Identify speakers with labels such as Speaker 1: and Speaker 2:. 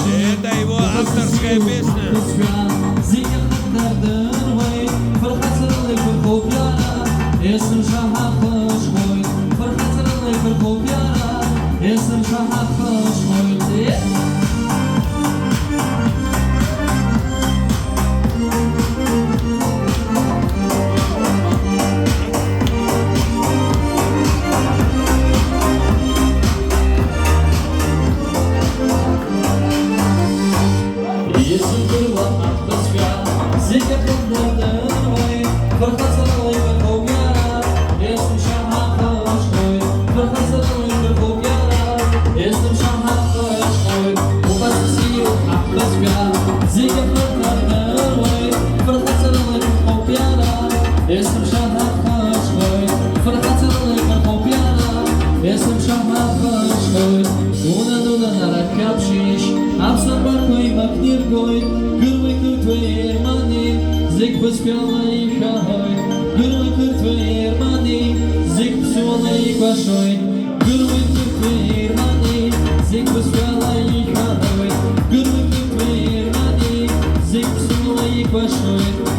Speaker 1: Это его авторская песня.
Speaker 2: Jestem szachmat choćby, fracalny karpopiana. Jestem szachmat choćby, una na rakapšiš. Absorbarkoj maknirgoj, gurvay kırtve yermani. Zik pıspyala yıkahoj, gurvay kırtve yermani. Zik psyola yıkvaşoj, gurvay kırtve yermani. Zik pıspyala yıkahoj, gurvay kırtve yermani. Zik psyola yıkvaşoj.